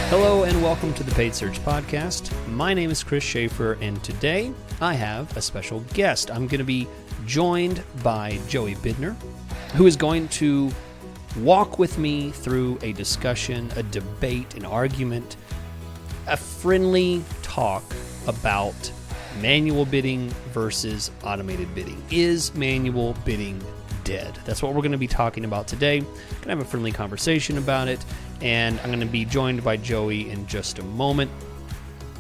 Hello and welcome to the Paid Search Podcast. My name is Chris Schaefer, and today I have a special guest. I'm going to be joined by Joey Bidner, who is going to walk with me through a discussion, a debate, an argument, a friendly talk about manual bidding versus automated bidding. Is manual bidding dead? That's what we're going to be talking about today. Going to have a friendly conversation about it, and I'm going to be joined by Joey in just a moment.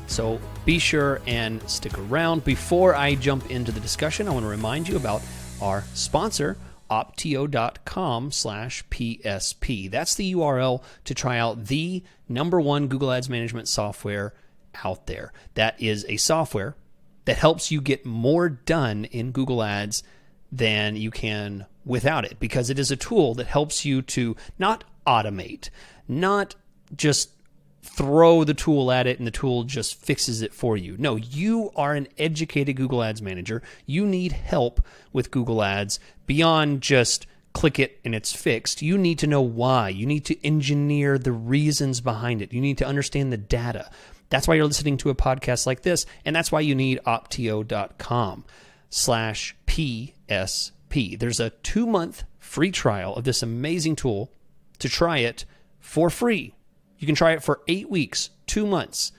So be sure and stick around. Before I jump into the discussion, I want to remind you about our sponsor, optio.com/PSP. That's the URL to try out the #1 Google Ads management software out there. That is a software that helps you get more done in Google Ads than you can without it, because it is a tool that helps you to not automate, not just throw the tool at it and the tool just fixes it for you. No, you are an educated Google Ads manager. You need help with Google Ads beyond just click it and it's fixed. You need to know why. You need to engineer the reasons behind it. You need to understand the data. That's why you're listening to a podcast like this, and that's why you need optio.com/PSP. There's a 2-month free trial of this amazing tool to try it for free. You can try it for 8 weeks, 2 months,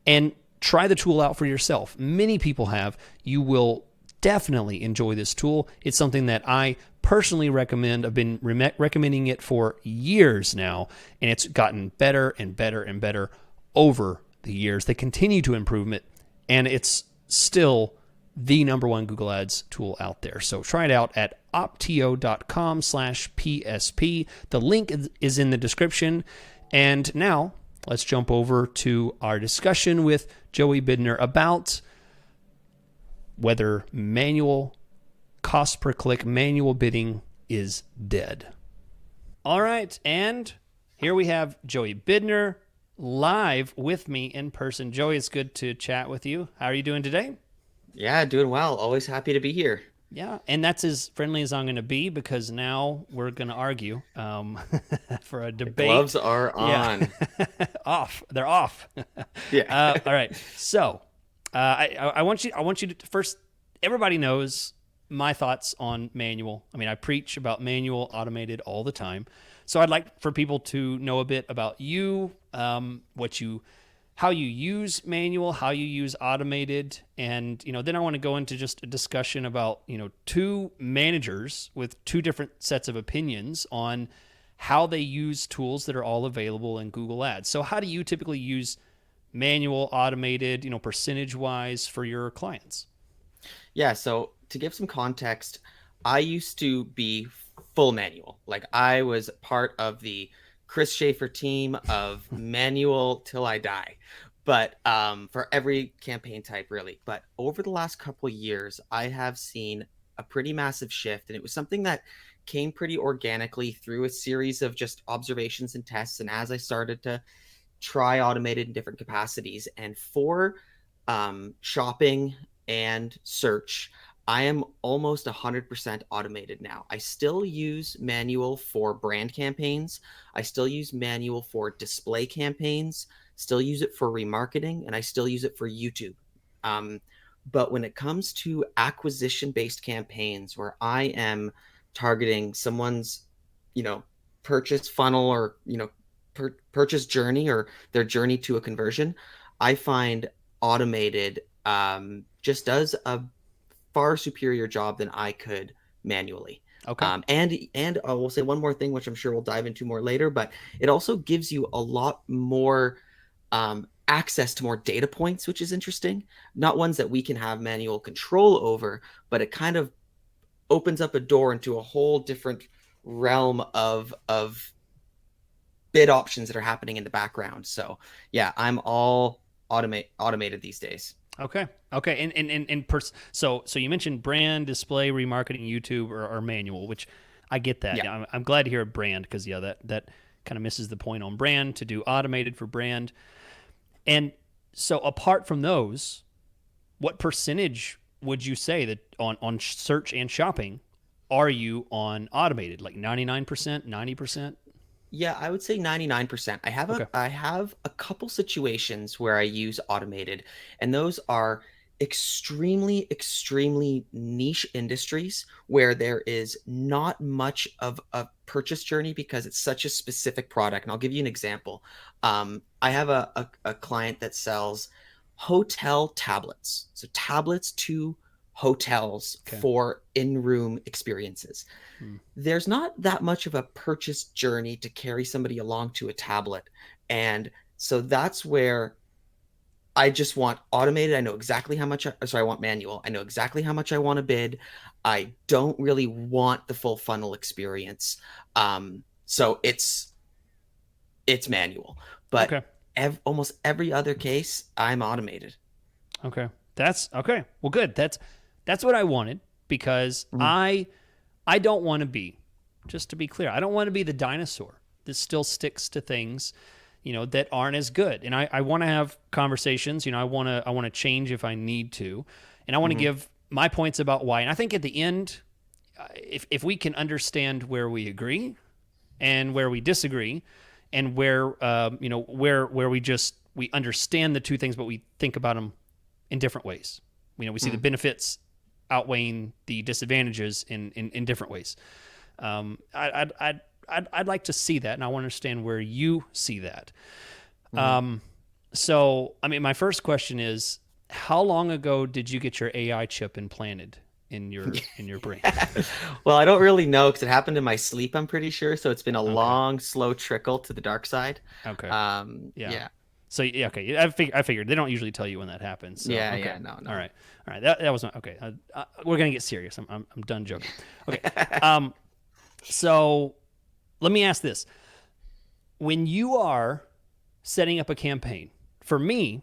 and try the tool out for yourself. Many people have. You will definitely enjoy this tool. It's something that I personally recommend. I've been recommending it for years now, and it's gotten better and better and better over the years. They continue to improve it, and it's still the #1 Google Ads tool out there. So try it out at optio.com/PSP. The link is in the description. And now let's jump over to our discussion with Joey Bidner about whether manual cost per click, manual bidding is dead. All right. And here we have Joey Bidner live with me in person. Joey, it's good to chat with you. How are you doing today? Yeah, doing well. Always happy to be here. Yeah, and that's as friendly as I'm going to be, because now we're going to argue for a The debate. gloves are on. Yeah. Off. They're off. Yeah. All right. So I want you to first. Everybody knows my thoughts on manual. I mean, I preach about manual, automated all the time. So I'd like for people to know a bit about you, how you use manual, how you use automated, and then I want to go into just a discussion about two managers with two different sets of opinions on how they use tools that are all available in Google Ads. So how do you typically use manual, automated, percentage wise for your clients? Yeah, so to give some context, I used to be full manual. Like, I was part of the Chris Schaefer team of manual till I die, but for every campaign type, really. But over the last couple of years, I have seen a pretty massive shift, and it was something that came pretty organically through a series of just observations and tests. And as I started to try automated in different capacities, and for shopping and search, I am almost 100% automated now. I still use manual for brand campaigns. I still use manual for display campaigns, still use it for remarketing, and I still use it for YouTube. But when it comes to acquisition-based campaigns where I am targeting someone's, purchase funnel or, purchase journey or their journey to a conversion, I find automated just does a far superior job than I could manually. Okay. And I will say one more thing, which I'm sure we'll dive into more later, but it also gives you a lot more access to more data points, which is interesting. Not ones that we can have manual control over, but it kind of opens up a door into a whole different realm of bid options that are happening in the background. So yeah, I'm all automated these days. Okay. So you mentioned brand, display, remarketing, YouTube, or manual, which I get that. Yeah. I'm glad to hear brand, because that kind of misses the point on brand to do automated for brand. And so apart from those, what percentage would you say that on search and shopping are you on automated? Like 99%, 90%? Yeah, I would say 99%. Okay. I have a couple situations where I use automated, and those are extremely niche industries where there is not much of a purchase journey because it's such a specific product. And I'll give you an example. I have a client that sells hotel tablets. So tablets to hotels Okay. for in-room experiences. Hmm. There's not that much of a purchase journey to carry somebody along to a tablet. And so that's where I just want automated. I know exactly how much, sorry, I want manual. I know exactly how much I want to bid. I don't really want the full funnel experience. So it's manual, but Okay. almost every other case, I'm automated. Okay. That's okay. Well, good. That's what I wanted because Mhm. I don't want to be, just to be clear, I don't want to be the dinosaur that still sticks to things, that aren't as good. And I want to have conversations. I want to change if I need to, and I want to Mhm. give my points about why. And I think at the end, if we can understand where we agree and where we disagree, and where we understand the two things, but we think about them in different ways. We see the Mhm. benefits outweighing the disadvantages in different ways. I'd like to see that, and I want to understand where you see that. Mhm. So, I mean, my first question is, how long ago did you get your AI chip implanted in your brain? Yeah. Well, I don't really know because it happened in my sleep, I'm pretty sure. So it's been a Okay. long, slow trickle to the dark side. Okay. Yeah. Yeah. So yeah, okay. I figured they don't usually tell you when that happens. So Yeah, okay. yeah, no, All no. right. All right. That was not okay. We're gonna get serious. I'm done joking. Okay. Um. So let me ask this: when you are setting up a campaign, for me,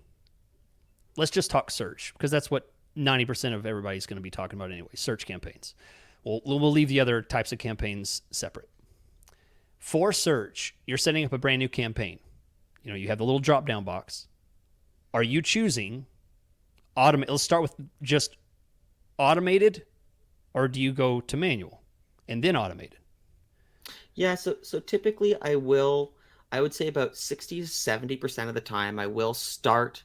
let's just talk search because that's what 90% of everybody's going to be talking about anyway. Search campaigns. We'll leave the other types of campaigns separate. For search, you're setting up a brand new campaign. You have the little drop down box. Are you choosing automate? Let's start with just automated, or do you go to manual and then automated? Yeah, so typically I would say about 60 to 70% of the time I will start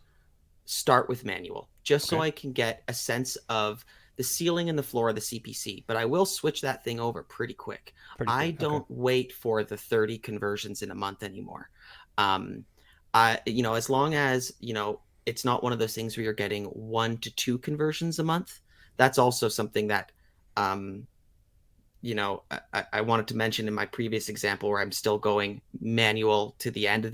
with manual just so Okay, I can get a sense of the ceiling and the floor of the CPC, but I will switch that thing over pretty quick. pretty I quick. Okay, don't wait for the 30 conversions in a month anymore. Um, as long as, it's not one of those things where you're getting 1 to 2 conversions a month, that's also something that, um, I wanted to mention in my previous example where I'm still going manual to the end of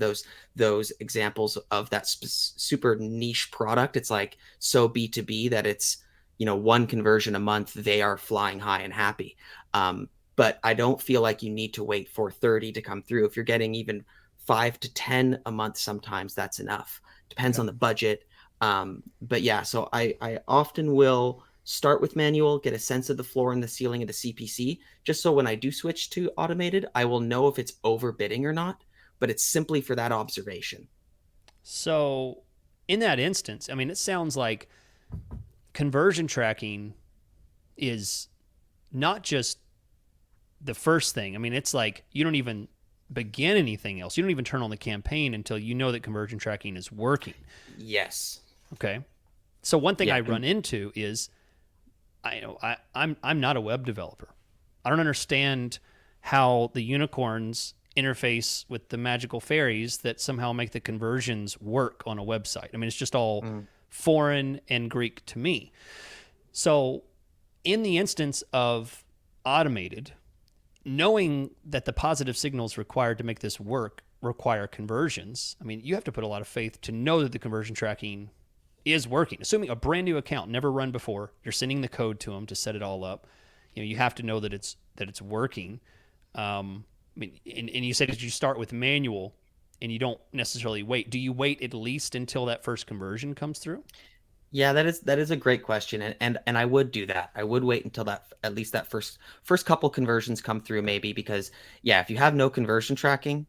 those examples of that super niche product. It's like so B2B that it's, one conversion a month, they are flying high and happy. But I don't feel like you need to wait for 30 to come through. If you're getting even 5 to 10 a month, sometimes that's enough. Depends okay. on the budget. But yeah, so I often will start with manual, get a sense of the floor and the ceiling of the CPC, just so when I do switch to automated, I will know if it's overbidding or not, but it's simply for that observation. So in that instance, I mean, it sounds like conversion tracking is not just the first thing. I mean, it's like you don't even begin anything else. You don't even turn on the campaign until you know that conversion tracking is working. Yes. Okay. So one thing Yeah. I run into is I'm not a web developer. I don't understand how the unicorns interface with the magical fairies that somehow make the conversions work on a website. I mean, it's just all Mm. foreign and Greek to me. So, in the instance of automated, knowing that the positive signals required to make this work require conversions, I mean, you have to put a lot of faith to know that the conversion tracking is working. Assuming a brand new account, never run before, you're sending the code to them to set it all up. You have to know that it's working. I mean, and you said that you start with manual, and you don't necessarily wait. Do you wait at least until that first conversion comes through? Yeah, that is a great question, and I would do that. I would wait until that at least that first couple conversions come through, maybe because yeah, if you have no conversion tracking,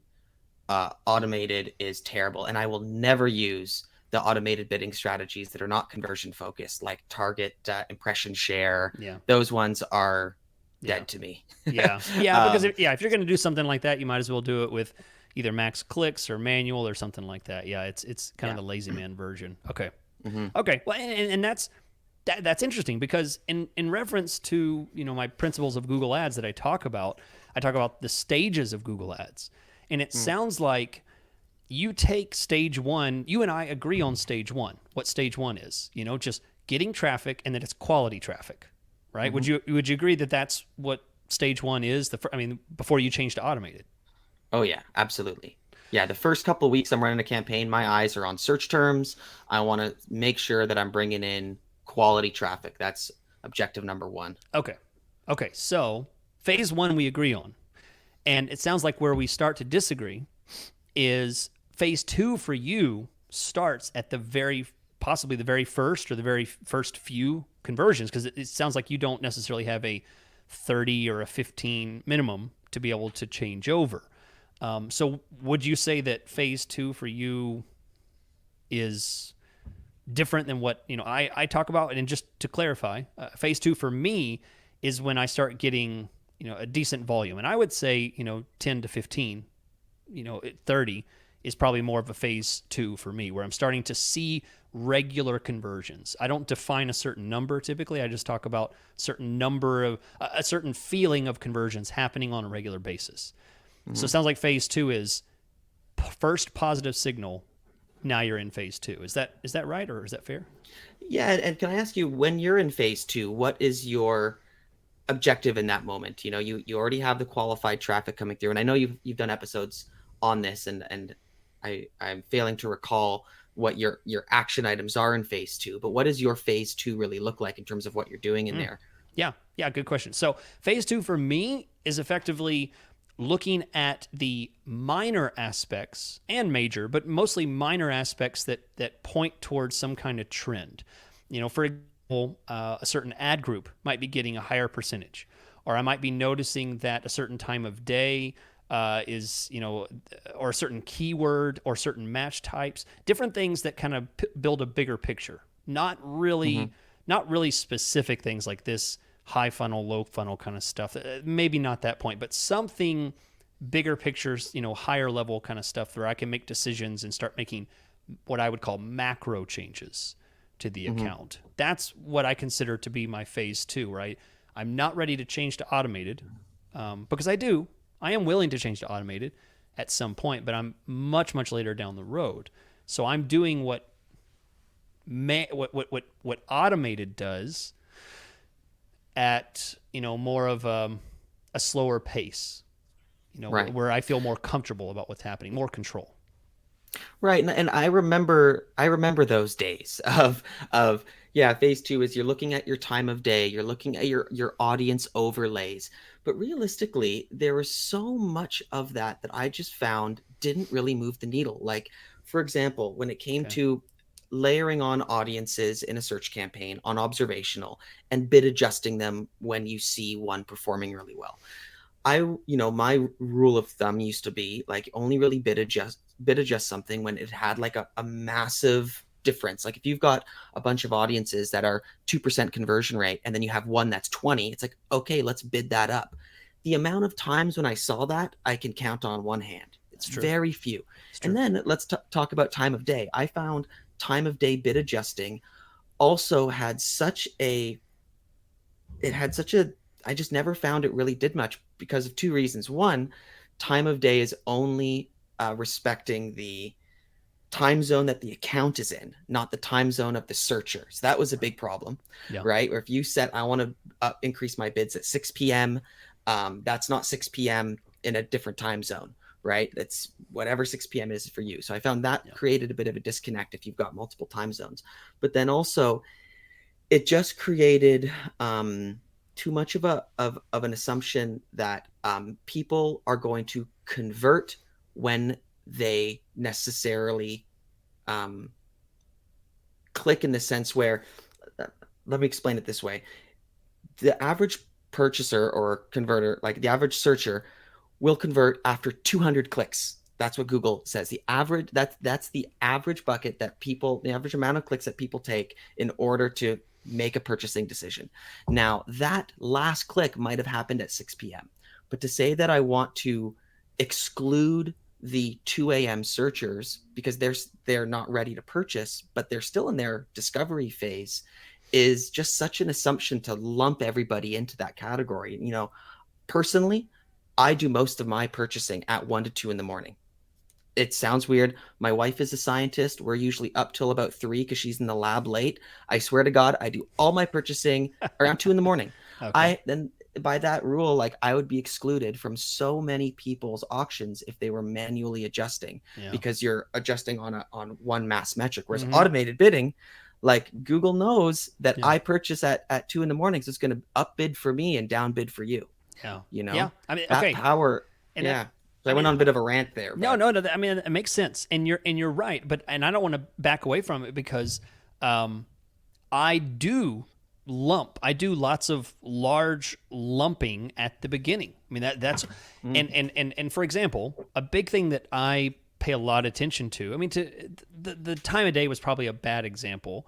automated is terrible, and I will never use the automated bidding strategies that are not conversion focused, like target impression share. Yeah. Those ones are Yeah. dead to me. Yeah. Yeah. Because um, if you're going to do something like that, you might as well do it with either max clicks or manual or something like that. Yeah. It's kind of yeah. the lazy man version. Okay. Hmm. Okay. Well, and that's interesting because in reference to my principles of Google Ads that I talk about the stages of Google Ads, and it sounds like you take stage one. You and I agree on stage one. What stage one is? Just getting traffic, and that it's quality traffic, right? Hmm. Would you agree that that's what stage one is? Before you change to automated. Oh yeah, absolutely. Yeah, the first couple of weeks I'm running a campaign, my eyes are on search terms. I want to make sure that I'm bringing in quality traffic. That's objective number one. Okay. Okay. So phase one we agree on, and it sounds like where we start to disagree is phase two for you starts at possibly the very first or the very first few conversions, because it sounds like you don't necessarily have a 30 or a 15 minimum to be able to change over. So would you say that phase two for you is different than what I talk about? And just to clarify, phase two for me is when I start getting a decent volume, and I would say 10 to 15, 30 is probably more of a phase two for me, where I'm starting to see regular conversions. I don't define a certain number typically. I just talk about certain number of a certain feeling of conversions happening on a regular basis. So Hmm. it sounds like phase two is first positive signal. Now you're in phase two. Is that right, or is that fair? Yeah, and can I ask you, when you're in phase two, what is your objective in that moment? You already have the qualified traffic coming through, and I know you've done episodes on this, and I'm failing to recall what your action items are in phase two. But what does your phase two really look like in terms of what you're doing in Mm. there? Yeah, yeah, good question. So phase two for me is effectively looking at the minor aspects and major, but mostly minor aspects that point towards some kind of trend. For example, a certain ad group might be getting a higher percentage, or I might be noticing that a certain time of day is, or a certain keyword or certain match types, different things that kind of build a bigger picture. Hmm. Not really specific things like this high funnel, low funnel kind of stuff. Maybe not that point, but something bigger pictures, higher level kind of stuff where I can make decisions and start making what I would call macro changes to the Hmm. account. That's what I consider to be my phase two, right? I'm not ready to change to automated, because I am willing to change to automated at some point, but I'm much, much later down the road. So I'm doing what automated does at more of a slower pace, Right. where I feel more comfortable about what's happening, more control. Right, and I remember those days of yeah, phase two is you're looking at your time of day, you're looking at your audience overlays. But realistically, there was so much of that I just found didn't really move the needle. Like, for example, when it came Okay. to layering on audiences in a search campaign on observational and bid adjusting them when you see one performing really well. My rule of thumb used to be like only really bid adjust something when it had like a massive difference. Like if you've got a bunch of audiences that are 2% conversion rate and then you have one that's 20, it's like, okay, let's bid that up. The amount of times when I saw that, I can count on one hand. It's It's true. very few. It's And true. then let's talk about time of day. I found time of day bid adjusting also had such a it had such a I just never found it really did much because of two reasons. One, time of day is only respecting the time zone that the account is in, not the time zone of the searcher. So that was a Right. big problem, Yeah. right? Or if you set, I want to increase my bids at 6 p.m., that's not 6 p.m. in a different time zone, right? That's whatever 6 p.m. is for you. So I found that Yeah. created a bit of a disconnect if you've got multiple time zones. But then also, it just created too much of an assumption that people are going to convert when they necessarily um, click, in the sense where, uh, let me explain it this way: the average purchaser or converter, like the average searcher, will convert after 200 clicks. That's what Google says. The average bucket that people, the average amount of clicks that people take in order to make a purchasing decision. Now, that last click might have happened at 6 p.m. But to say that I want to exclude the 2 a.m. searchers because they're not ready to purchase, but they're still in their discovery phase, is just such an assumption to lump everybody into that category. Personally, I do most of my purchasing at 1 to 2 in the morning. It sounds weird. My wife is a scientist. We're usually up till about 3 because she's in the lab late. I swear to God, I do all my purchasing around 2 in the morning. Okay. Then by that rule, like, I would be excluded from so many people's auctions if they were manually adjusting, Yeah. because you're adjusting on one mass metric. Whereas Mhm. automated bidding, like, Google knows that Yeah. I purchase at 2 in the morning, so it's going to up bid for me and down bid for you. Yeah. You Yeah. know, I mean, that okay. power. And Yeah. So I I went mean, on a bit of a rant there. no, But no. I mean, it makes sense, and you're right. But I don't want to back away from it because I do lump. I do lots of large lumping at the beginning. I mean that's and for example, a big thing that I pay a lot of attention to. I mean, the time of day was probably a bad example.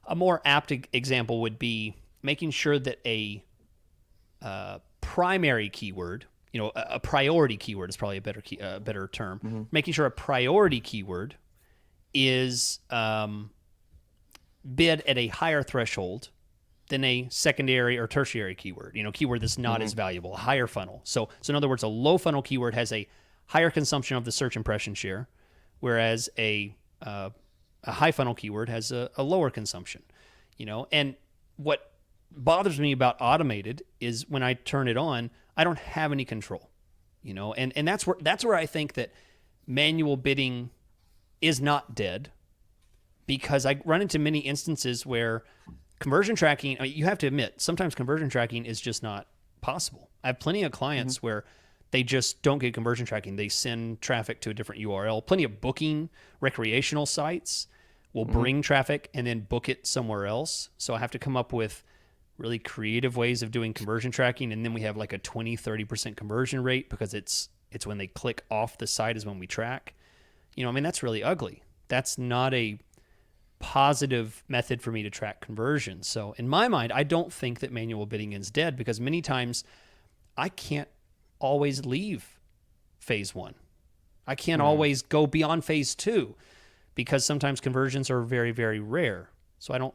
A more apt example would be making sure that a primary keyword, a priority keyword is probably a better term. Making sure a priority keyword is bid at a higher threshold than a secondary or tertiary keyword. Keyword that's not as valuable, a higher funnel. So in other words, a low funnel keyword has a higher consumption of the search impression share, whereas a high funnel keyword has a lower consumption. And what bothers me about automated is when I turn it on, I don't have any control. And that's where I think that manual bidding is not dead, because I run into many instances where conversion tracking, I mean, you have to admit, sometimes conversion tracking is just not possible. I have plenty of clients where they just don't get conversion tracking. They send traffic to a different URL. Plenty of booking recreational sites will bring traffic and then book it somewhere else. So I have to come up with really creative ways of doing conversion tracking. And then we have like a 20-30% conversion rate because it's when they click off the site is when we track. I mean, that's really ugly. That's not a positive method for me to track conversions. So in my mind, I don't think that manual bidding is dead, because many times I can't always leave phase 1. I can't always go beyond phase 2 because sometimes conversions are very, very rare. So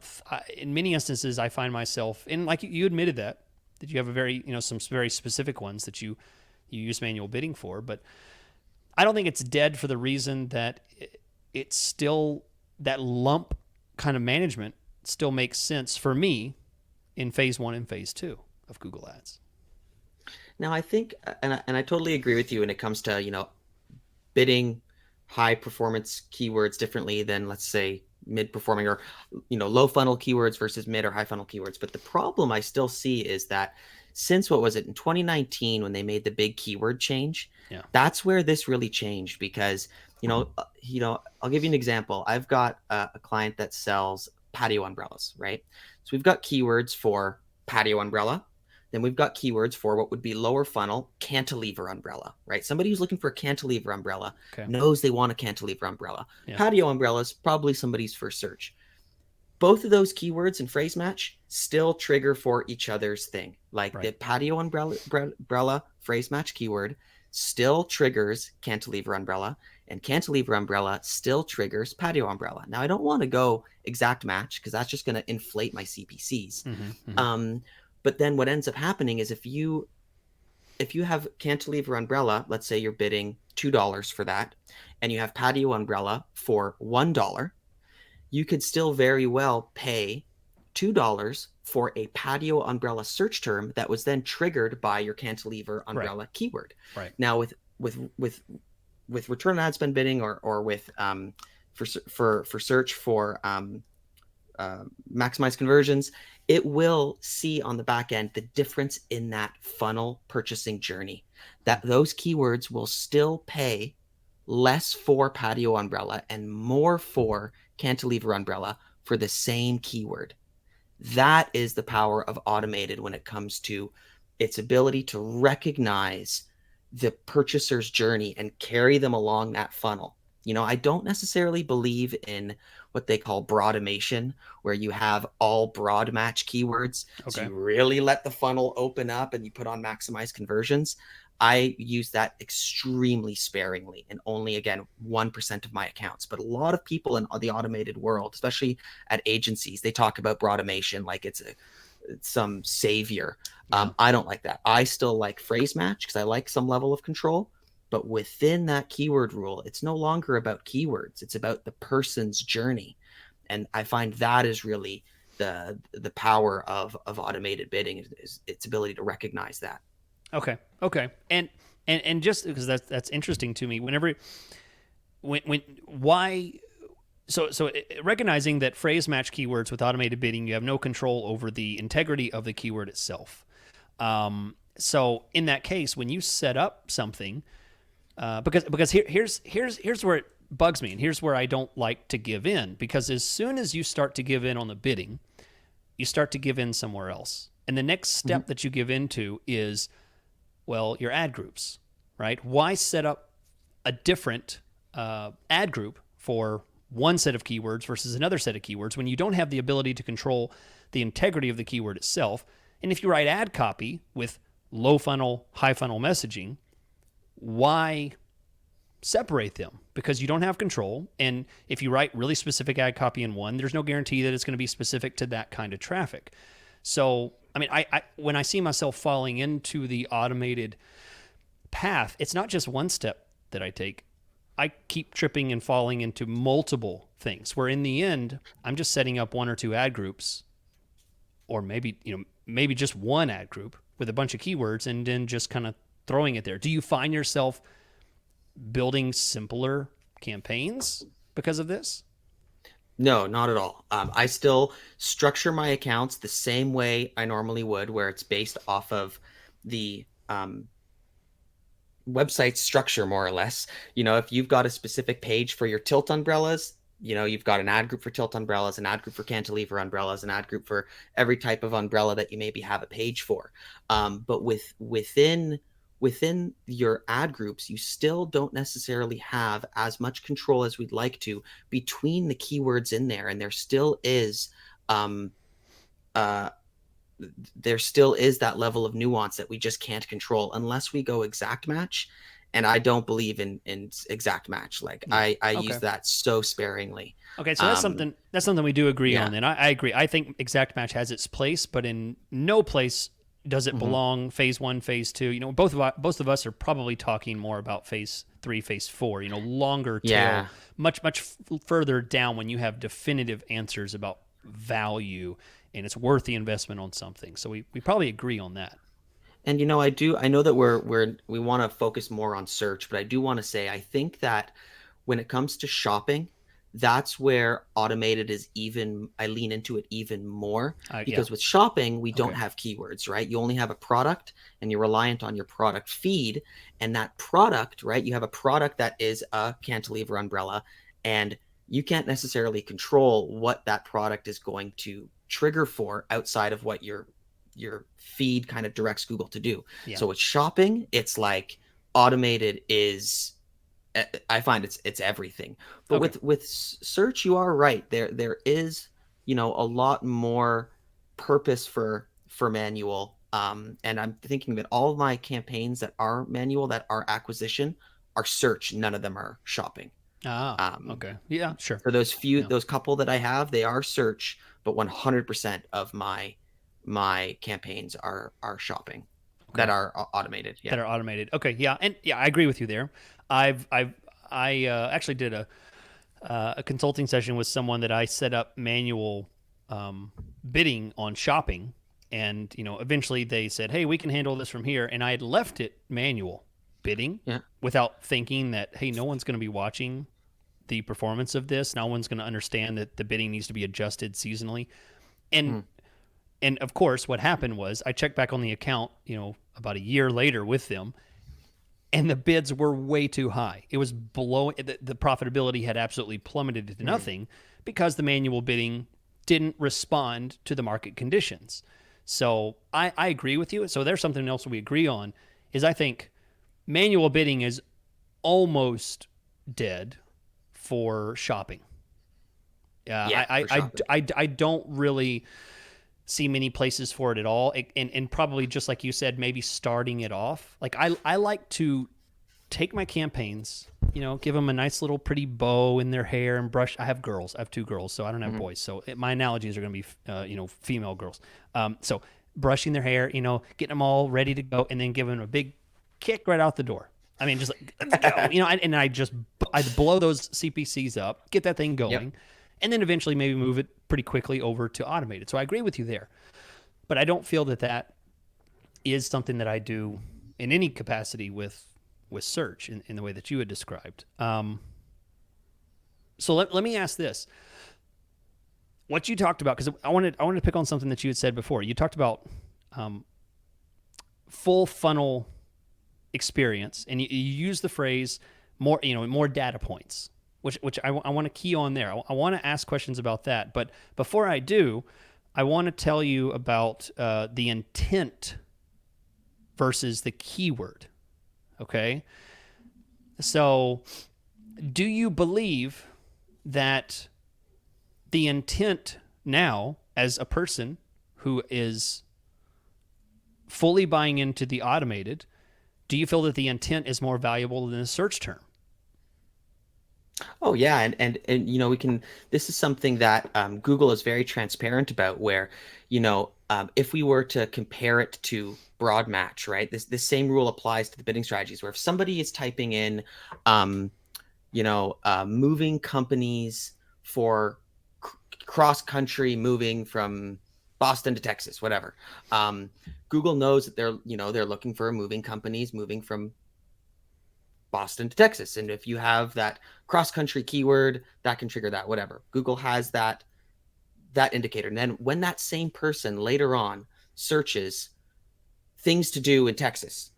in many instances, I find myself, and like you admitted that you have a very, some very specific ones that you use manual bidding for, but I don't think it's dead for the reason that it's still, that lump kind of management still makes sense for me in phase 1 and phase 2 of Google Ads. now I think, and I totally agree with you when it comes to, bidding high performance keywords differently than, let's say, mid performing or, low funnel keywords versus mid or high funnel keywords. But the problem I still see is that since, what was it, in 2019 when they made the big keyword change, Yeah. that's where this really changed. Because I'll give you an example. I've got a client that sells patio umbrellas, right? So we've got keywords for patio umbrella. Then we've got keywords for what would be lower funnel cantilever umbrella, right? Somebody who's looking for a cantilever umbrella knows they want a cantilever umbrella. Yeah. Patio umbrella is probably somebody's first search. Both of those keywords and phrase match still trigger for each other's thing. Like the patio umbrella phrase match keyword still triggers cantilever umbrella, and cantilever umbrella still triggers patio umbrella. Now, I don't want to go exact match because that's just going to inflate my CPCs. But then what ends up happening is if you have cantilever umbrella, let's say you're bidding $2 for that, and you have patio umbrella for $1, you could still very well pay $2 for a patio umbrella search term that was then triggered by your cantilever umbrella keyword. Right. Now, with return on ad spend bidding or with for search for maximize conversions, it will see on the back end the difference in that funnel purchasing journey, that those keywords will still pay less for patio umbrella and more for cantilever umbrella for the same keyword. That is the power of automated when it comes to its ability to recognize the purchaser's journey and carry them along that funnel. I don't necessarily believe in what they call broadimation, where you have all broad match keywords. So Okay. you really let the funnel open up and you put on maximize conversions. I use that extremely sparingly and only, again, 1% of my accounts. But a lot of people in the automated world, especially at agencies, they talk about broadimation like it's some savior. Yeah. I don't like that. I still like phrase match because I like some level of control. But within that keyword rule, it's no longer about keywords. It's about the person's journey. And I find that is really the power of automated bidding is its ability to recognize that. Okay. Okay. And just because that's interesting to me. Whenever when why recognizing that phrase match keywords with automated bidding, you have no control over the integrity of the keyword itself. So in that case, when you set up something, because here's where it bugs me, and here's where I don't like to give in, because as soon as you start to give in on the bidding, you start to give in somewhere else, and the next step that you give into is, well, your ad groups, right? Why set up a different ad group for one set of keywords versus another set of keywords when you don't have the ability to control the integrity of the keyword itself? And if you write ad copy with low funnel, high funnel messaging, why separate them? Because you don't have control. And if you write really specific ad copy in one, there's no guarantee that it's going to be specific to that kind of traffic. So, I mean, I when I see myself falling into the automated path, it's not just one step that I take. I keep tripping and falling into multiple things where in the end, I'm just setting up one or two ad groups, or maybe just one ad group with a bunch of keywords and then just kind of throwing it there. Do you find yourself building simpler campaigns because of this? No, not at all. I still structure my accounts the same way I normally would, where it's based off of the website structure, more or less. If you've got a specific page for your tilt umbrellas, you've got an ad group for tilt umbrellas, an ad group for cantilever umbrellas, an ad group for every type of umbrella that you maybe have a page for. But within your ad groups, you still don't necessarily have as much control as we'd like to between the keywords in there, and there still is that level of nuance that we just can't control unless we go exact match. And I don't believe in exact match. Like Yeah. I Okay. use that so sparingly. Okay, so that's something we do agree Yeah. on. Then I agree. I think exact match has its place, but in no place does it Mhm. belong. Phase one, phase two. Both of us are probably talking more about phase three, phase four. Longer tail, Yeah. much further down when you have definitive answers about value and it's worth the investment on something. So we probably agree on that. And I know that we want to focus more on search, but I do want to say I think that when it comes to shopping, that's where automated is even, I lean into it even more, Yeah. because with shopping, we don't Okay. have keywords, right? You only have a product and you're reliant on your product feed. And that product, right? You have a product that is a cantilever umbrella, and you can't necessarily control what that product is going to trigger for outside of what your feed kind of directs Google to do. Yeah. So with shopping, it's like automated is, I find it's everything. But Okay. with search, you are right. There is, a lot more purpose for manual. And I'm thinking that all of my campaigns that are manual, that are acquisition, are search. None of them are shopping. Ah. Um, Okay. Yeah. Sure. for Yeah. those couple that I have, they are search, but 100% of my campaigns are shopping Okay. that are automated. That Yeah. are automated. Okay, yeah, and yeah, I agree with you there. I actually did a consulting session with someone that I set up manual bidding on shopping, and eventually they said, "Hey, we can handle this from here," and I had left it manual bidding Yeah. without thinking that, hey, no one's going to be watching the performance of this. No one's going to understand that the bidding needs to be adjusted seasonally, and Mm. and of course, what happened was I checked back on the account, about a year later with them, and the bids were way too high. It was below the profitability had absolutely plummeted to Mm. nothing because the manual bidding didn't respond to the market conditions. So I agree with you. So there's something else we agree on is I think manual bidding is almost dead for shopping. Yeah, for shopping. I don't really see many places for it at all. And probably just like you said, maybe starting it off. Like I like to take my campaigns, give them a nice little pretty bow in their hair and brush. I have girls. I have two girls, so I don't have Mhm. boys. So my analogies are going to be, female girls. So brushing their hair, getting them all ready to go, and then giving them a big kick right out the door. I mean, just like, let's go, and I'd blow those CPCs up, get that thing Yep. going, and then eventually maybe move it pretty quickly over to automated. So I agree with you there, but I don't feel that is something that I do in any capacity with search in the way that you had described. So let me ask this: what you talked about, because I wanted to pick on something that you had said before. You talked about um, full funnel experience, and you use the phrase more data points, which I want to key on there. I want to ask questions about that, but before I do, I want to tell you about the intent versus the keyword. Okay, so do you believe that the intent now, as a person who is fully buying into the automated, do you feel that the intent is more valuable than the search term? Oh yeah, and we can. This is something that Google is very transparent about. Where if we were to compare it to broad match, right? This same rule applies to the bidding strategies. Where if somebody is typing in, um, moving companies for cross country moving from Boston to Texas, whatever. Google knows that they're looking for moving companies moving from Boston to Texas. And if you have that cross country keyword, that can trigger that, whatever. Google has that indicator. And then when that same person later on searches things to do in Texas,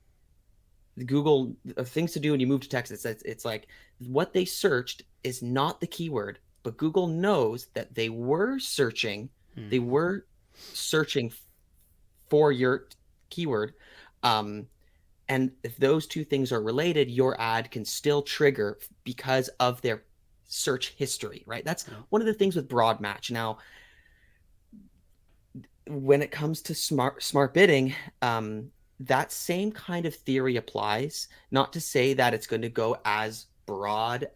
Google things to do when you move to Texas, it's like what they searched is not the keyword, but Google knows that Hmm. they were searching for your keyword. Um, And if those two things are related, your ad can still trigger because of their search history, right? That's Yeah. one of the things with broad match. Now, when it comes to smart bidding, that same kind of theory applies. Not to say that it's going to go as broad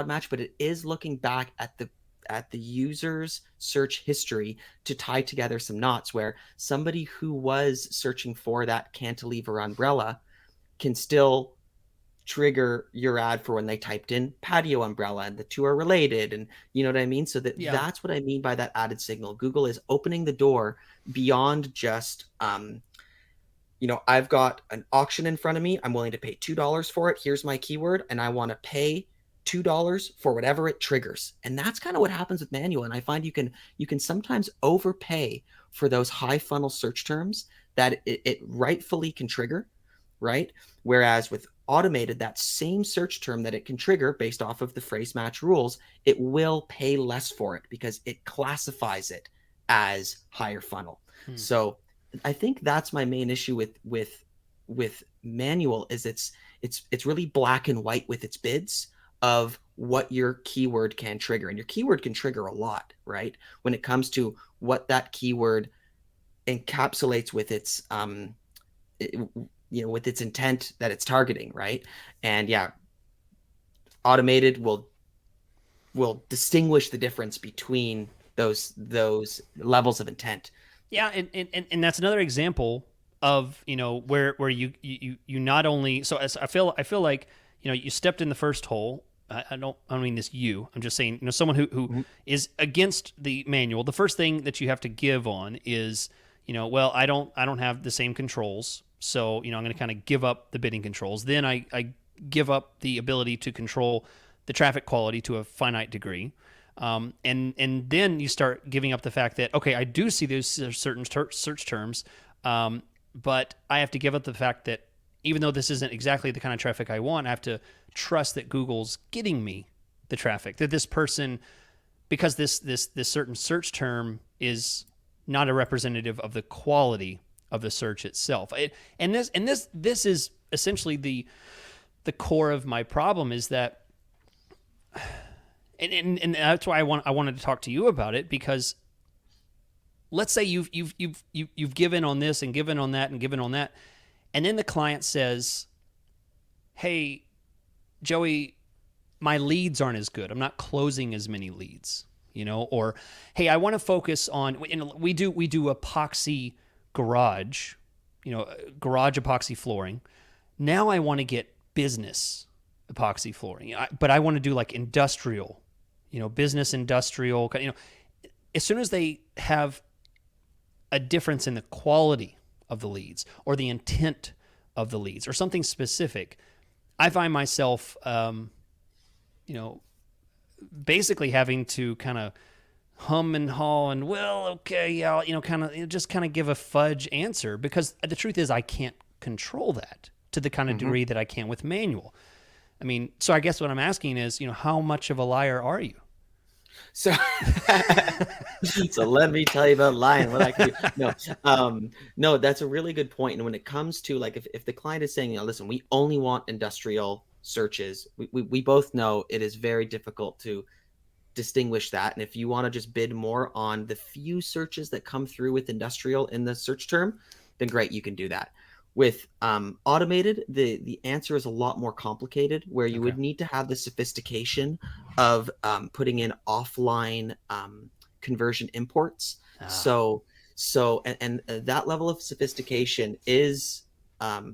match, but it is looking back at the user's search history to tie together some knots where somebody who was searching for that cantilever umbrella can still trigger your ad for when they typed in patio umbrella and the two are related, and you know what I mean. So Yeah. that's what I mean by that added signal. Google is opening the door beyond just I've got an auction in front of me, I'm willing to pay $2 for it, here's my keyword, and I want to pay $2 for whatever it triggers. And that's kind of what happens with manual. And I find you can sometimes overpay for those high funnel search terms that it rightfully can trigger, right? Whereas with automated, that same search term that it can trigger based off of the phrase match rules, it will pay less for it because it classifies it as higher funnel. Hmm. So I think that's my main issue with manual is it's really black and white with its bids of what your keyword can trigger. And your keyword can trigger a lot, right? When it comes to what that keyword encapsulates with its with its intent that it's targeting, right? And yeah, automated will distinguish the difference between those levels of intent. Yeah, and that's another example of where you not only, so as I feel like you stepped in the first hole. I don't mean this you. I'm just saying someone who Mm-hmm. is against the manual. The first thing that you have to give on is well, I don't have the same controls, so I'm going to kind of give up the bidding controls. Then I give up the ability to control the traffic quality to a finite degree. And then you start giving up the fact that okay, I do see those certain search terms, but I have to give up the fact that even though this isn't exactly the kind of traffic I want, I have to trust that Google's getting me the traffic. That this person, because this certain search term is not a representative of the quality of the search itself. And this is essentially the core of my problem is that And that's why I wanted to talk to you about it, because let's say you've given on this and given on that and given on that, and then the client says, "Hey, Joey, my leads aren't as good. I'm not closing as many leads." Or, "Hey, I want to focus on, we do epoxy garage, garage epoxy flooring. Now I want to get business epoxy flooring, but I want to do like industrial, business industrial. As soon as they have a difference in the quality of the leads or the intent of the leads or something specific, I find myself, basically having to kind of hum and haw and, well, okay, yeah, just kind of give a fudge answer, because the truth is I can't control that to the kind of Mm-hmm. degree that I can with manual. I mean, so I guess what I'm asking is, how much of a liar are you? So, so let me tell you about lying. What I can do. No, that's a really good point. And when it comes to, like, if the client is saying, listen, we only want industrial searches, we both know it is very difficult to distinguish that. And if you want to just bid more on the few searches that come through with industrial in the search term, then great, you can do that. With automated, the answer is a lot more complicated, where you would need to have the sophistication of putting in offline conversion imports. And that level of sophistication is a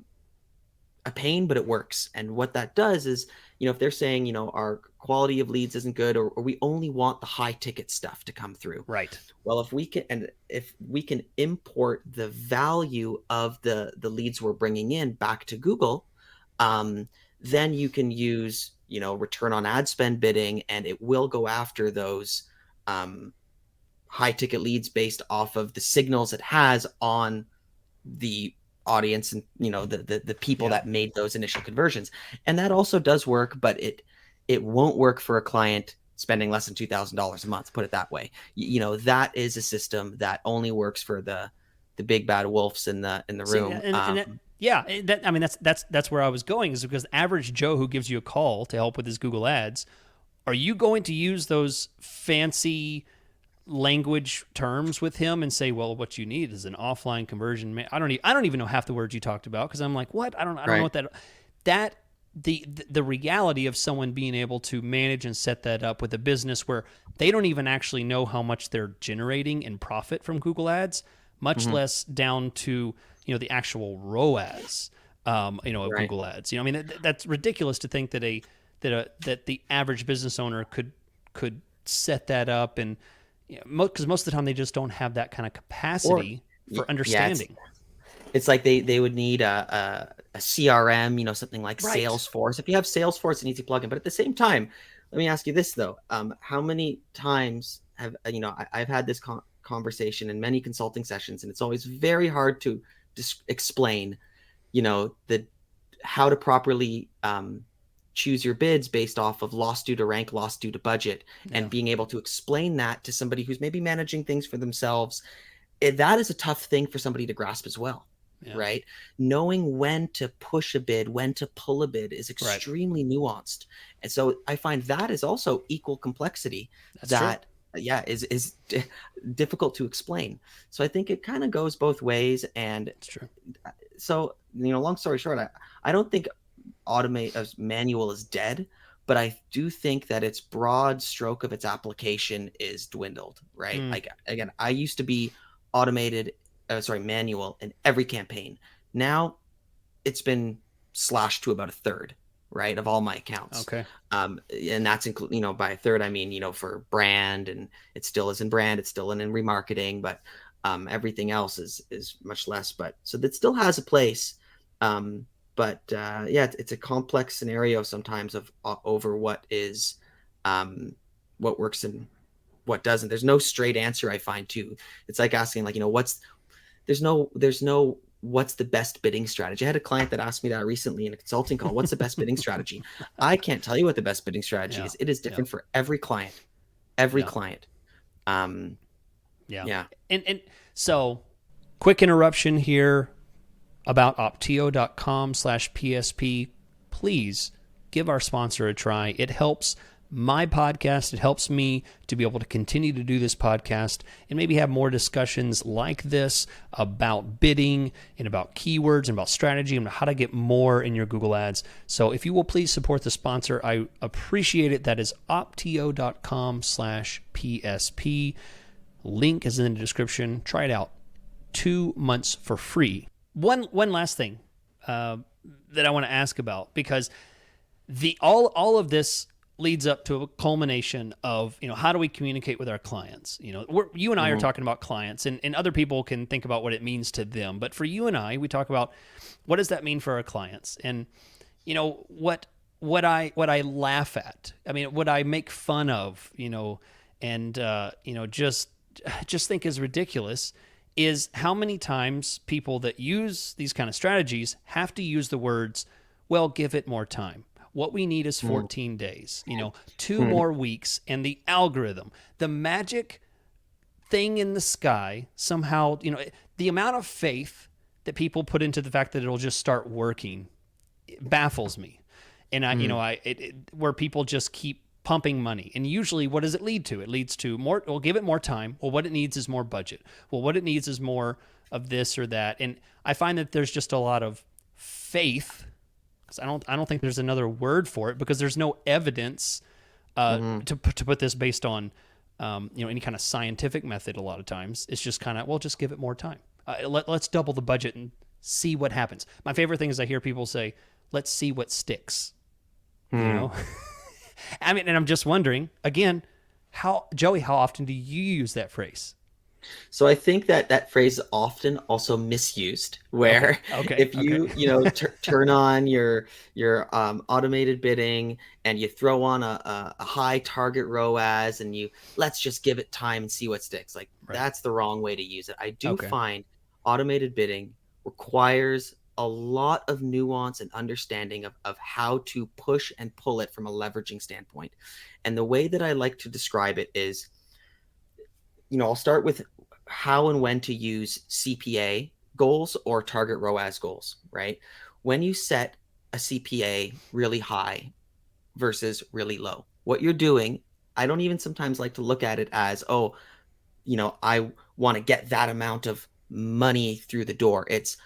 pain, but it works. And what that does is, if they're saying, our quality of leads isn't good, or we only want the high ticket stuff to come through. Right. Well, if we can import the value of the leads we're bringing in back to Google, then you can use, return on ad spend bidding, and it will go after those high ticket leads based off of the signals it has on the audience and the people that made those initial conversions. And that also does work, but it won't work for a client spending less than $2,000 a month, put it that way. That is a system that only works for the big bad wolves in the room. That's where I was going, is because the average Joe who gives you a call to help with his Google ads, are you going to use those fancy language terms with him and say, well, what you need is an offline conversion? I don't even know half the words you talked about, because I'm like, what? I don't know what that the reality of someone being able to manage and set that up with a business where they don't even actually know how much they're generating in profit from Google ads, much less down to the actual ROAS of Google ads. That's ridiculous to think that that the average business owner could set that up, and because most of the time they just don't have that kind of capacity for understanding. It's like they would need a CRM, something like Salesforce. If you have Salesforce, it's an easy plugin. But at the same time, let me ask you this though: how many times have I've had this conversation in many consulting sessions, and it's always very hard to explain, how to properly choose your bids based off of loss due to rank, loss due to budget, and being able to explain that to somebody who's maybe managing things for themselves. That is a tough thing for somebody to grasp as well. Yeah. Right. Knowing when to push a bid, when to pull a bid is extremely nuanced. And so I find that is also equal complexity. That's is difficult to explain. So I think it kind of goes both ways. And it's true. So, long story short, I don't think manual is dead, but I do think that its broad stroke of its application is dwindled, right? Like, again, I used to be manual in every campaign. Now it's been slashed to about a third, right, of all my accounts. Okay. And that's by a third, I mean, for brand, and it still is in brand, it's still in remarketing, but everything else is much less. But so that still has a place. It's a complex scenario sometimes of over what is what works and what doesn't. There's no straight answer, I find, too. It's like asking, like, there's no what's the best bidding strategy. I had a client that asked me that recently in a consulting call. What's the best bidding strategy? I can't tell you what the best bidding strategy is. It is different for every client. Client. And so, quick interruption here about optio.com/PSP. Please give our sponsor a try. It helps my podcast. It helps me to be able to continue to do this podcast and maybe have more discussions like this about bidding and about keywords and about strategy and how to get more in your Google Ads. So if you will please support the sponsor, I appreciate it. That is optio.com/PSP. Link is in the description. Try it out. 2 months for free. One last thing that I want to ask about, because all of this leads up to a culmination of, how do we communicate with our clients? You and I are talking about clients, and other people can think about what it means to them. But for you and I, we talk about what does that mean for our clients, and what I laugh at. I mean, what I make fun of, and just think is ridiculous is how many times people that use these kind of strategies have to use the words, well, give it more time. What we need is 14 days, 2 more weeks, and the algorithm, the magic thing in the sky, somehow, the amount of faith that people put into the fact that it'll just start working baffles me. And where people just keep pumping money. And usually what does it lead to? It leads to more, we'll give it more time. Well, what it needs is more budget. Well, what it needs is more of this or that. And I find that there's just a lot of faith. I don't think there's another word for it, because there's no evidence to put this based on any kind of scientific method. A lot of times it's just kind of, well, just give it more time. Let's double the budget and see what happens. My favorite thing is I hear people say, let's see what sticks. I mean, and I'm just wondering again, Joey, how often do you use that phrase? So I think that phrase is often also misused, where if you turn on your automated bidding and you throw on a high target ROAS and let's just give it time and see what sticks. That's the wrong way to use it. I do find automated bidding requires a lot of nuance and understanding of how to push and pull it from a leveraging standpoint. And the way that I like to describe it is, I'll start with how and when to use CPA goals or target ROAS goals, right? When you set a CPA really high versus really low, what you're doing, I don't even sometimes like to look at it as, I want to get that amount of money through the door. It's,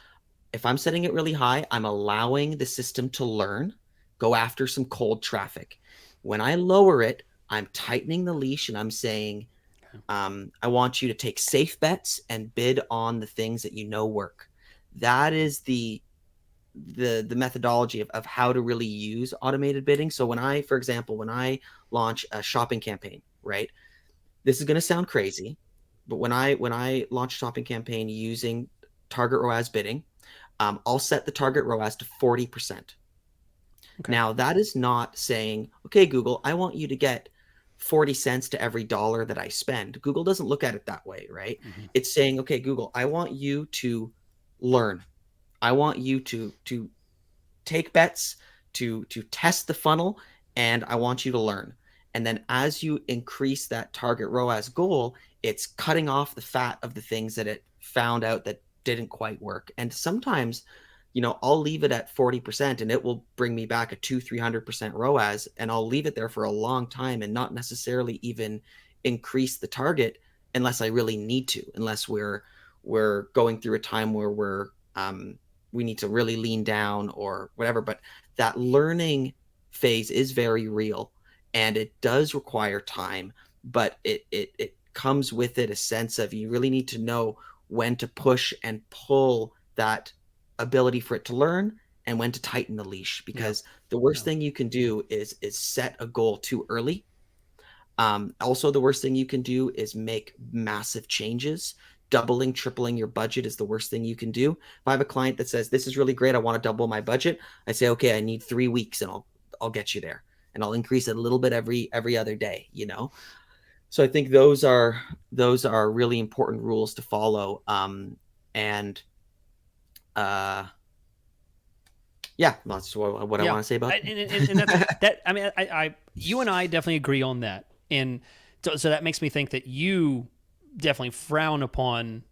if I'm setting it really high, I'm allowing the system to learn, go after some cold traffic. When I lower it, I'm tightening the leash and I'm saying, I want you to take safe bets and bid on the things that work. That is the methodology of how to really use automated bidding. So for example, when I launch a shopping campaign, right? This is going to sound crazy, but when I launch a shopping campaign using target ROAS bidding, I'll set the target ROAS to 40%. Now, that is not saying, okay, Google, I want you to get 40 cents to every dollar that I spend. Google doesn't look at it that way, right? It's saying, okay, Google, I want you to learn. I want you to take bets, to test the funnel, and I want you to learn. And then as you increase that target ROAS goal, it's cutting off the fat of the things that it found out that didn't quite work. And sometimes, I'll leave it at 40% and it will bring me back a 200-300% ROAS, and I'll leave it there for a long time and not necessarily even increase the target unless I really need to, unless we're going through a time where we need to really lean down or whatever. But that learning phase is very real, and it does require time, but it comes with it a sense of, you really need to know when to push and pull that ability for it to learn and when to tighten the leash, because the worst thing you can do is set a goal too early. Also, the worst thing you can do is make massive changes. Doubling, tripling your budget is the worst thing you can do. If I have a client that says, this is really great, I want to double my budget, I say, okay, I need 3 weeks and I'll get you there, and I'll increase it a little bit every other day, So I think those are really important rules to follow. That's what I want to say about it. And that. I mean, you and I definitely agree on that, and so that makes me think that you definitely frown upon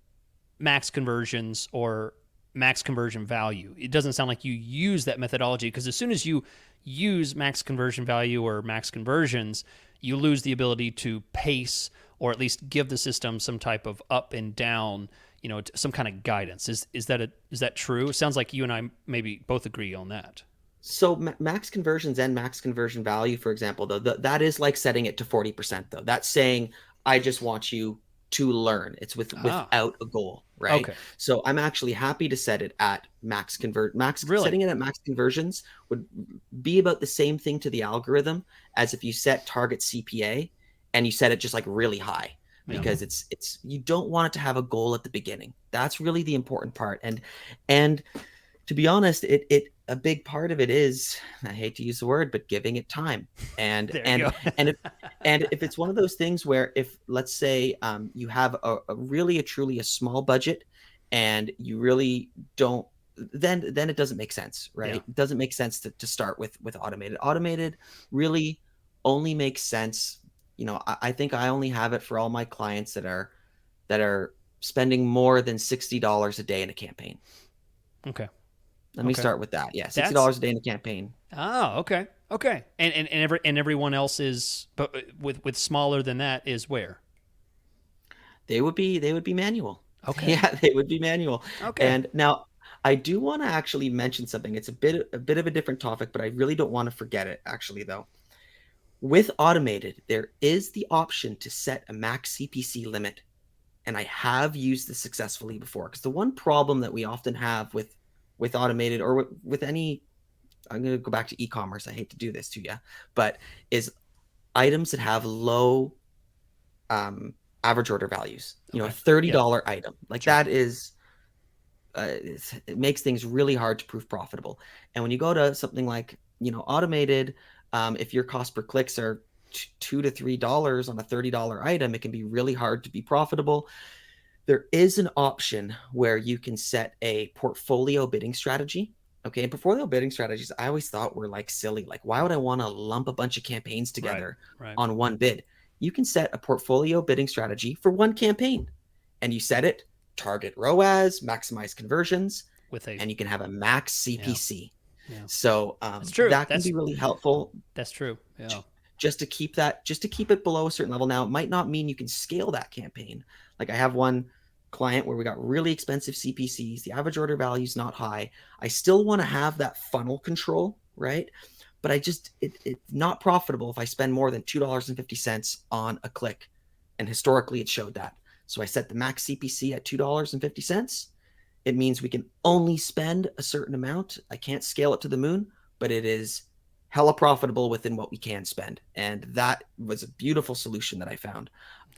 max conversions or max conversion value. It doesn't sound like you use that methodology, because as soon as you use max conversion value or max conversions, you lose the ability to pace or at least give the system some type of up and down, some kind of guidance. Is that true? It sounds like you and I maybe both agree on that. So max conversions and max conversion value, for example, though, that is like setting it to 40%, though. That's saying I just want you to learn. It's Ah, without a goal, right? okay. So I'm actually happy to set it at max Really? setting it at max conversions would be about the same thing to the algorithm as if you set target CPA and you set it just like really high, Yeah. because it's you don't want it to have a goal at the beginning. That's really the important part. And to be honest, it a big part of it is, I hate to use the word, but giving it time. And There you and go. and if and if it's one of those things where, if let's say you have a really a truly a small budget and you really don't, then it doesn't make sense, Yeah. right? It doesn't make sense to start with automated. Automated really only makes sense. I think I only have it for all my clients that are spending more than $60 a day in a campaign. Okay. Let me Okay. start with that. Yeah, That's $60 a day in a campaign. okay. Okay. And everyone else is, but with smaller than that is where? They would be manual. Okay. Yeah, they would be manual. Okay. And now I do want to actually mention something. It's a bit of a different topic, but I really don't want to forget it actually though. With automated, there is the option to set a max CPC limit, and I have used this successfully before, because the one problem that we often have with automated, or with any, I'm going to go back to e-commerce. I hate to do this to you, but is items that have low um, average order values. A Okay. Yeah. $30 item like Sure. that is it makes things really hard to prove profitable. And when you go to something like automated, if your cost per clicks are $2 to $3 on a $30 item, it can be really hard to be profitable. There is an option where you can set a portfolio bidding strategy. Okay, and portfolio bidding strategies I always thought were like silly. Like, why would I want to lump a bunch of campaigns Right. together Right. on one bid? You can set a portfolio bidding strategy for one campaign, and you set it target ROAS, maximize conversions, With a and you can have a max Yeah. CPC. Yeah. So That's true. that can be really helpful, That's true. Yeah. just to keep it below a certain level. Now, it might not mean you can scale that campaign. Like, I have one client where we got really expensive CPCs, the average order value is not high. I still want to have that funnel control, right? But it's not profitable if I spend more than $2.50 on a click. And historically it showed that. So I set the max CPC at $2.50. It means we can only spend a certain amount. I can't scale it to the moon, but it is hella profitable within what we can spend. And that was a beautiful solution that I found.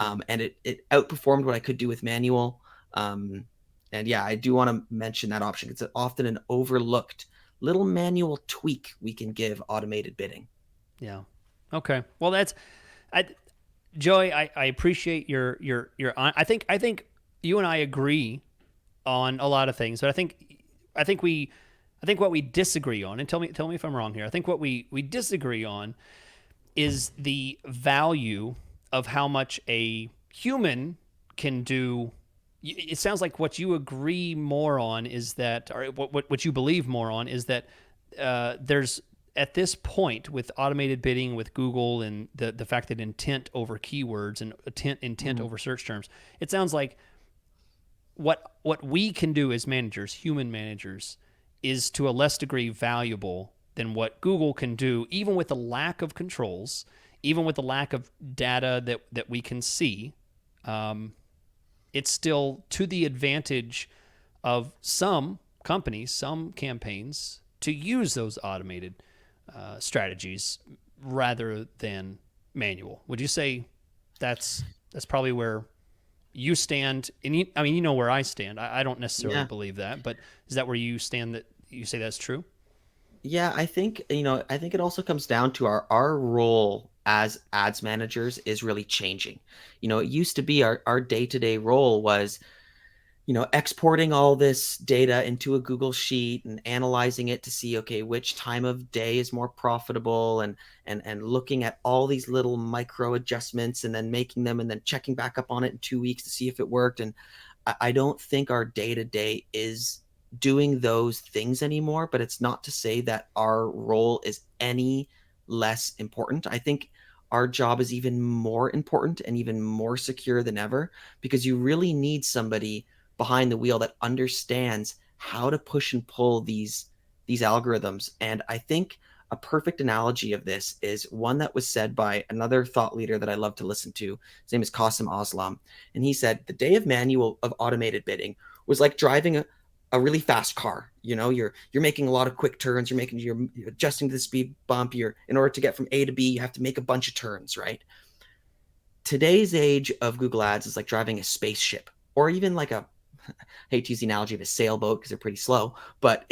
And it outperformed what I could do with manual. And yeah, I do want to mention that option. It's often an overlooked little manual tweak we can give automated bidding. Yeah. Okay. Well, I, Joey. I appreciate your. I think you and I agree on a lot of things, but I think we I think what we disagree on, and tell me if I'm wrong here. I think what we disagree on is the value of how much a human can do. It sounds like what you agree more on is that, or what you believe more on is that there's, at this point, with automated bidding with Google and the fact that intent over keywords and intent Mhm. over search terms, it sounds like what we can do as managers, human managers, is to a less degree valuable than what Google can do, even with the lack of controls, even with the lack of data that we can see. Um, it's still to the advantage of some companies, some campaigns, to use those automated strategies rather than manual. Would you say that's probably where you stand? And I mean, you know where I stand. I don't necessarily Yeah. believe that, but is that where you stand? That you say that's true? Yeah, I think it also comes down to our role as ads managers is really changing. It used to be our day-to-day role was, exporting all this data into a Google sheet and analyzing it to see, okay, which time of day is more profitable, and looking at all these little micro adjustments and then making them and then checking back up on it in 2 weeks to see if it worked. And I don't think our day to day is doing those things anymore, but it's not to say that our role is any less important. I think our job is even more important and even more secure than ever, because you really need somebody behind the wheel that understands how to push and pull these algorithms. And I think a perfect analogy of this is one that was said by another thought leader that I love to listen to. His name is Qasim Aslam. And he said, the day of automated bidding was like driving a really fast car. You're making a lot of quick turns. You're adjusting to the speed bump. In order to get from A to B, you have to make a bunch of turns, right? Today's age of Google Ads is like driving a spaceship, or even like I hate to use the analogy of a sailboat because they're pretty slow, but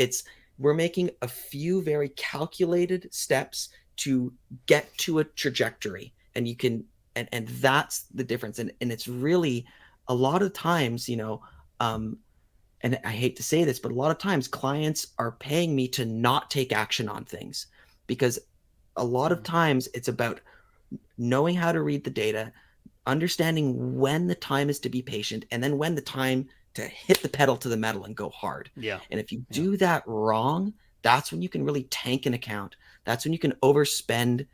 we're making a few very calculated steps to get to a trajectory, and you can, and that's the difference. And it's really a lot of times, and I hate to say this, but a lot of times clients are paying me to not take action on things, because a lot of times it's about knowing how to read the data, understanding when the time is to be patient, and then when the time to hit the pedal to the metal and go hard. Yeah. And if you do that wrong, that's when you can really tank an account. That's when you can overspend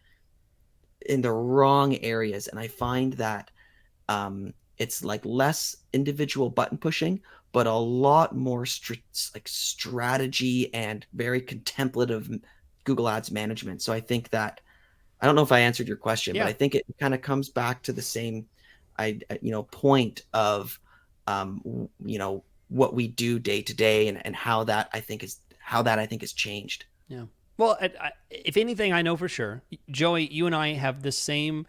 in the wrong areas. And I find that it's like less individual button pushing, but a lot more strategy and very contemplative Google Ads management. So I think that, I don't know if I answered your question, but I think it kind of comes back to the same, point of, what we do day to day, and how that I think has changed. Yeah. Well, if anything, I know for sure, Joey, you and I have the same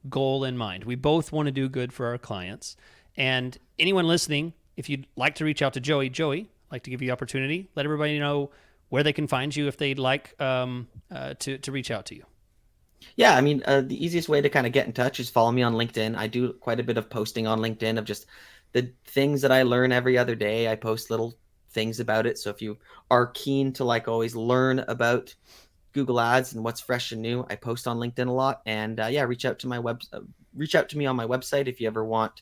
goal in mind. We both want to do good for our clients. And anyone listening, if you'd like to reach out to Joey, I'd like to give you the opportunity. Let everybody know where they can find you if they'd like to reach out to you. Yeah, I mean, the easiest way to kind of get in touch is follow me on LinkedIn. I do quite a bit of posting on LinkedIn of just the things that I learn every other day. I post little things about it. So if you are keen to always learn about Google Ads and what's fresh and new, I post on LinkedIn a lot. And reach out to me on my website if you ever want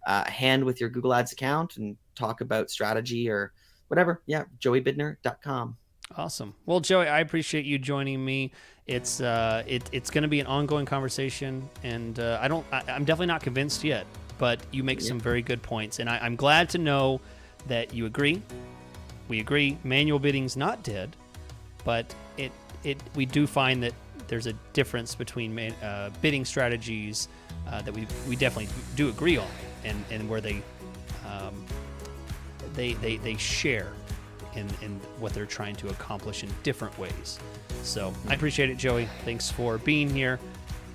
a hand with your Google Ads account and talk about strategy or whatever. Yeah, joeybidner.com. Awesome. Well, Joey, I appreciate you joining me. It's going to be an ongoing conversation, and I'm definitely not convinced yet, but you make some very good points, and I'm glad to know that you agree. We agree. Manual bidding's not dead, but we do find that there's a difference between bidding strategies that we definitely do agree on, and where they share in what they're trying to accomplish in different ways. So I appreciate it, Joey. Thanks for being here.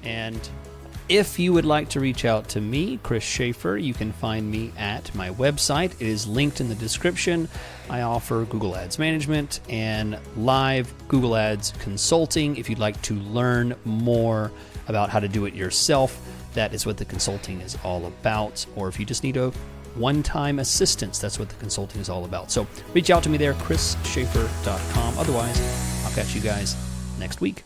And if you would like to reach out to me, Chris Schaefer, you can find me at my website. It is linked in the description. I offer Google Ads management and live Google Ads consulting. If you'd like to learn more about how to do it yourself, that is what the consulting is all about. Or if you just need a one-time assistance, that's what the consulting is all about. So reach out to me there, chrisschaefer.com. Otherwise, I'll catch you guys next week.